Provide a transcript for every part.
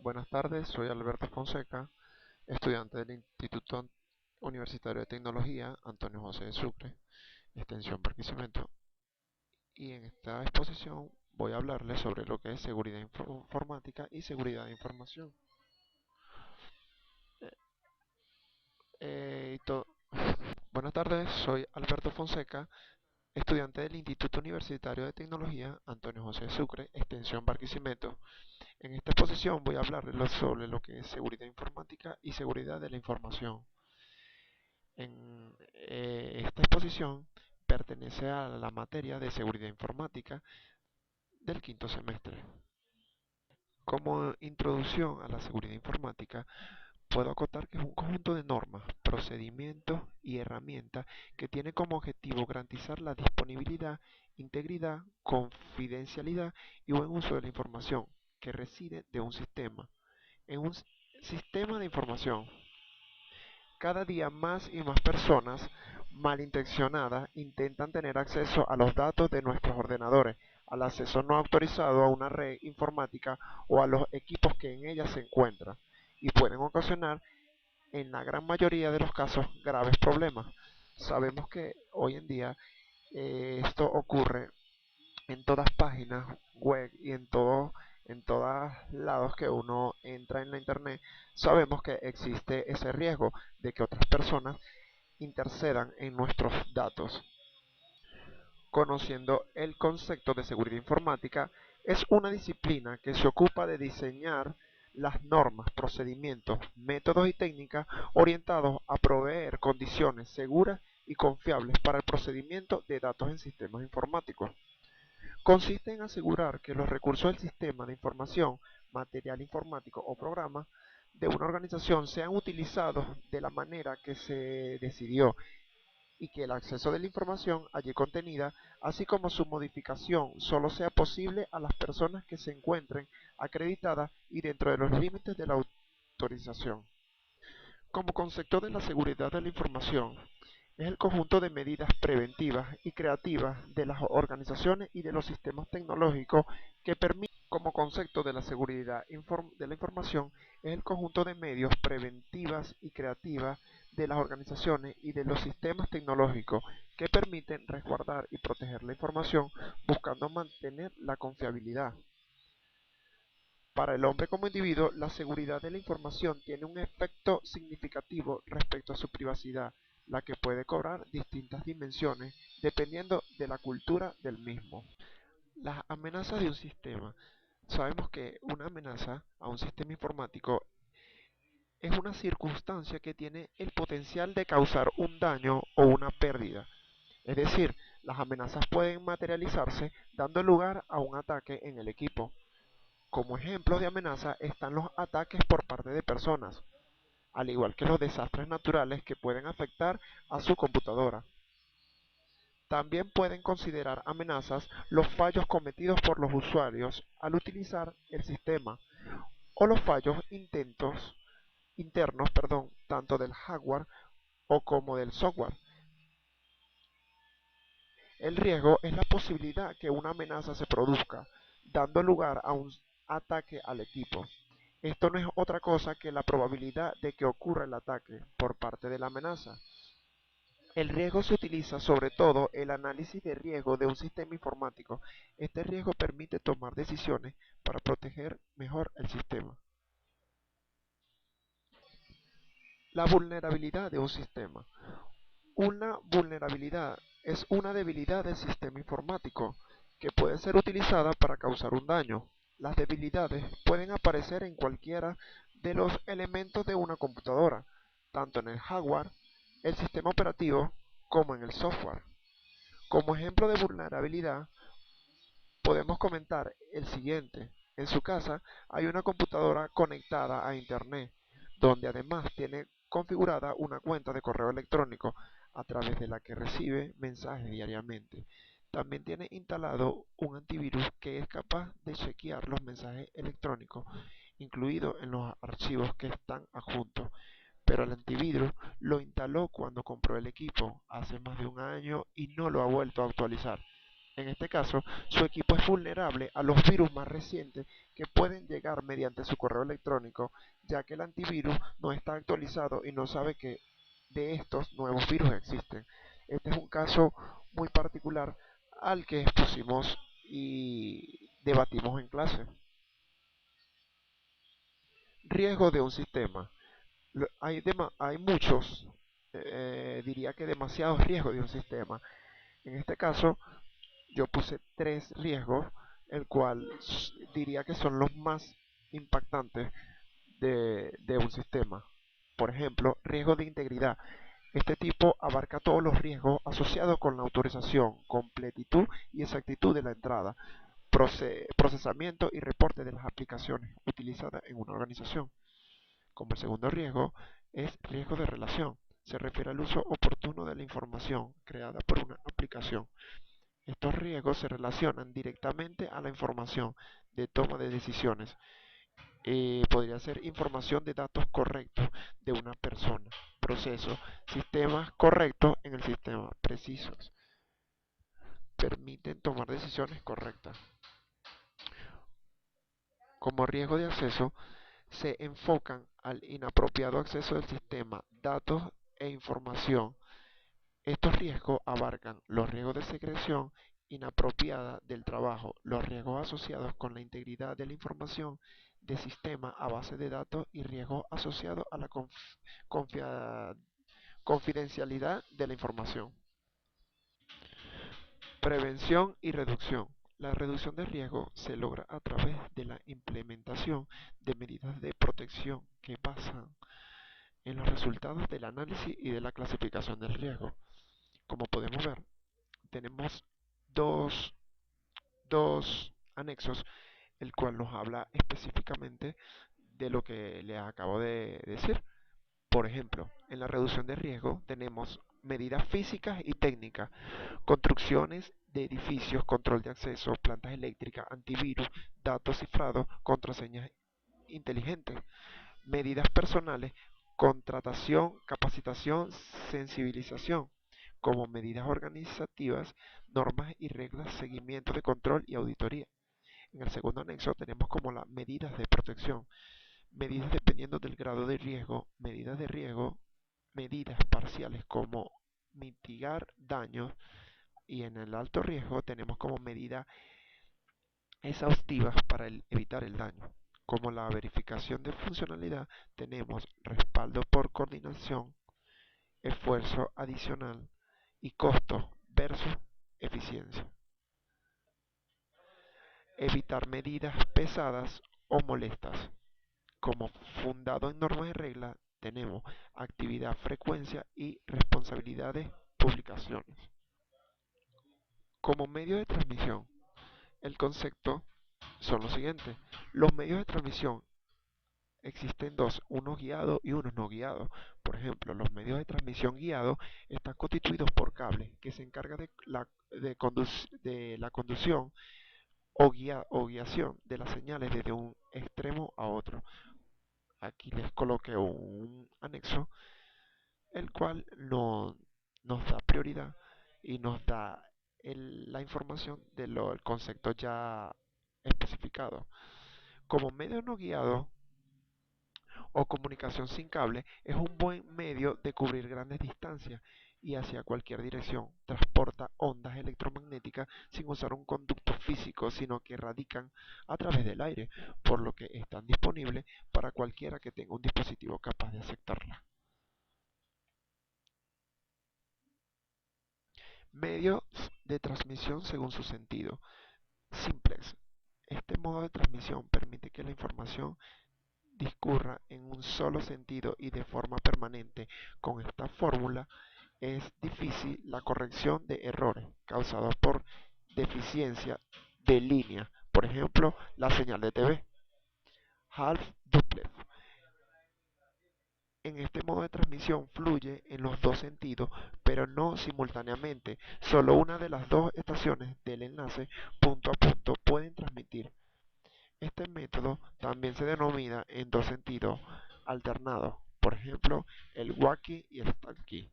Buenas tardes, soy Alberto Fonseca, estudiante del Instituto Universitario de Tecnología Antonio José de Sucre, extensión Barquisimeto, y en esta exposición voy a hablarles sobre lo que es seguridad informática y seguridad de información. Eh, y to- Buenas tardes, soy Alberto Fonseca, estudiante del Instituto Universitario de Tecnología Antonio José de Sucre, extensión Barquisimeto. En esta exposición voy a hablarles sobre lo que es seguridad informática y seguridad de la información. Esta exposición pertenece a la materia de seguridad informática del quinto semestre. Como introducción a la seguridad informática, puedo acotar que es un conjunto de normas, procedimientos y herramientas que tiene como objetivo garantizar la disponibilidad, integridad, confidencialidad y buen uso de la información que reside de un sistema. En un sistema de información, cada día más y más personas malintencionadas intentan tener acceso a los datos de nuestros ordenadores, al acceso no autorizado a una red informática o a los equipos que en ella se encuentran, y pueden ocasionar, en la gran mayoría de los casos, graves problemas. Sabemos que hoy en día esto ocurre en todas páginas web y en todos lados que uno entra en la internet. Sabemos que existe ese riesgo de que otras personas intercedan en nuestros datos. Conociendo el concepto de seguridad informática, es una disciplina que se ocupa de diseñar las normas, procedimientos, métodos y técnicas orientados a proveer condiciones seguras y confiables para el procedimiento de datos en sistemas informáticos. Consiste en asegurar que los recursos del sistema de información, material informático o programa de una organización sean utilizados de la manera que se decidió, y que el acceso de la información allí contenida, así como su modificación, solo sea posible a las personas que se encuentren acreditadas y dentro de los límites de la autorización. Como concepto de la seguridad de la información, es el conjunto de medidas preventivas y creativas de las organizaciones y de los sistemas tecnológicos que permiten. Como concepto de la seguridad de la información, es el conjunto de medios preventivas y creativas de las organizaciones y de los sistemas tecnológicos que permiten resguardar y proteger la información, buscando mantener la confiabilidad. Para el hombre como individuo, la seguridad de la información tiene un efecto significativo respecto a su privacidad, la que puede cobrar distintas dimensiones dependiendo de la cultura del mismo. Las amenazas de un sistema. Sabemos que una amenaza a un sistema informático es una circunstancia que tiene el potencial de causar un daño o una pérdida. Es decir, las amenazas pueden materializarse dando lugar a un ataque en el equipo. Como ejemplos de amenaza están los ataques por parte de personas, al igual que los desastres naturales que pueden afectar a su computadora. También pueden considerar amenazas los fallos cometidos por los usuarios al utilizar el sistema, o los fallos internos, tanto del hardware o como del software. El riesgo es la posibilidad que una amenaza se produzca, dando lugar a un ataque al equipo. Esto no es otra cosa que la probabilidad de que ocurra el ataque por parte de la amenaza. El riesgo se utiliza sobre todo el análisis de riesgo de un sistema informático. Este riesgo permite tomar decisiones para proteger mejor el sistema. La vulnerabilidad de un sistema. Una vulnerabilidad es una debilidad del sistema informático que puede ser utilizada para causar un daño. Las debilidades pueden aparecer en cualquiera de los elementos de una computadora, tanto en el hardware, el sistema operativo, como en el software. Como ejemplo de vulnerabilidad, podemos comentar el siguiente. En su casa hay una computadora conectada a Internet, donde además tiene configurada una cuenta de correo electrónico a través de la que recibe mensajes diariamente. También tiene instalado un antivirus que es capaz de chequear los mensajes electrónicos incluidos en los archivos que están adjuntos. Pero el antivirus lo instaló cuando compró el equipo hace más de un año y no lo ha vuelto a actualizar. En este caso, su equipo es vulnerable a los virus más recientes que pueden llegar mediante su correo electrónico, ya que el antivirus no está actualizado y no sabe que de estos nuevos virus existen. Este es un caso muy particular al que expusimos y debatimos en clase. Riesgo de un sistema. Hay muchos, diría que demasiados riesgos de un sistema. En este caso, yo puse tres riesgos, el cual diría que son los más impactantes de un sistema. Por ejemplo, riesgo de integridad. Este tipo abarca todos los riesgos asociados con la autorización, completitud y exactitud de la entrada, procesamiento y reporte de las aplicaciones utilizadas en una organización. Como el segundo riesgo es riesgo de relación. Se refiere al uso oportuno de la información creada por una aplicación. Estos riesgos se relacionan directamente a la información de toma de decisiones. Podría ser información de datos correctos de una persona, procesos, sistemas correctos en el sistema, precisos, permiten tomar decisiones correctas. Como riesgo de acceso, se enfocan al inapropiado acceso del sistema, datos e información. Estos riesgos abarcan los riesgos de secreción inapropiada del trabajo, los riesgos asociados con la integridad de la información de sistema a base de datos y riesgos asociados a la confia- confidencialidad de la información. Prevención y reducción. La reducción de riesgo se logra a través de la implementación de medidas de protección que basan en los resultados del análisis y de la clasificación del riesgo. Como podemos ver, tenemos dos, dos anexos, el cual nos habla específicamente de lo que les acabo de decir. Por ejemplo, en la reducción de riesgo tenemos medidas físicas y técnicas, construcciones de edificios, control de acceso, plantas eléctricas, antivirus, datos cifrados, contraseñas inteligentes, medidas personales, contratación, capacitación, sensibilización, como medidas organizativas, normas y reglas, seguimiento de control y auditoría. En el segundo anexo tenemos como las medidas de protección, medidas dependiendo del grado de riesgo, medidas parciales como mitigar daños y en el alto riesgo tenemos como medidas exhaustivas para evitar el daño. Como la verificación de funcionalidad, tenemos respaldo por coordinación, esfuerzo adicional y costo versus eficiencia. Evitar medidas pesadas o molestas. Como fundado en normas y reglas, tenemos actividad, frecuencia y responsabilidades, publicaciones. Como medio de transmisión, el concepto son los siguientes. Los medios de transmisión existen dos, unos guiados y unos no guiados. Por ejemplo, los medios de transmisión guiados están constituidos por cables que se encargan de la conducción o guiación de las señales desde un extremo a otro. Aquí les coloqué un anexo, el cual nos da prioridad y nos da la información del concepto ya especificado. Como medio no guiado, o comunicación sin cable es un buen medio de cubrir grandes distancias y hacia cualquier dirección. Transporta ondas electromagnéticas sin usar un conducto físico, sino que radican a través del aire, por lo que están disponibles para cualquiera que tenga un dispositivo capaz de aceptarla. Medios de transmisión según su sentido. Simplex. Este modo de transmisión permite que la información discurra en un solo sentido y de forma permanente. Con esta fórmula es difícil la corrección de errores causados por deficiencia de línea, por ejemplo, la señal de TV. Half duplex. En este modo de transmisión fluye en los dos sentidos, pero no simultáneamente. Solo una de las dos estaciones del enlace punto a punto pueden transmitir. Este método también se denomina en dos sentidos alternados, por ejemplo, el walkie y el talkie.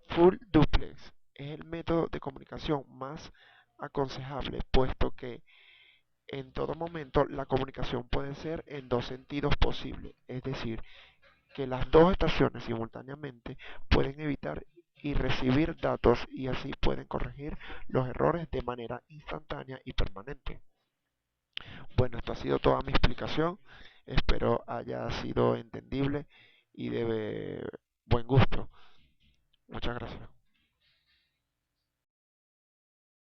Full duplex. es el método de comunicación más aconsejable, puesto que en todo momento la comunicación puede ser en dos sentidos posibles, es decir, que las dos estaciones simultáneamente pueden evitar y recibir datos y así pueden corregir los errores de manera instantánea y permanente. Bueno, esto ha sido toda mi explicación. Espero haya sido entendible y de buen gusto. Muchas gracias.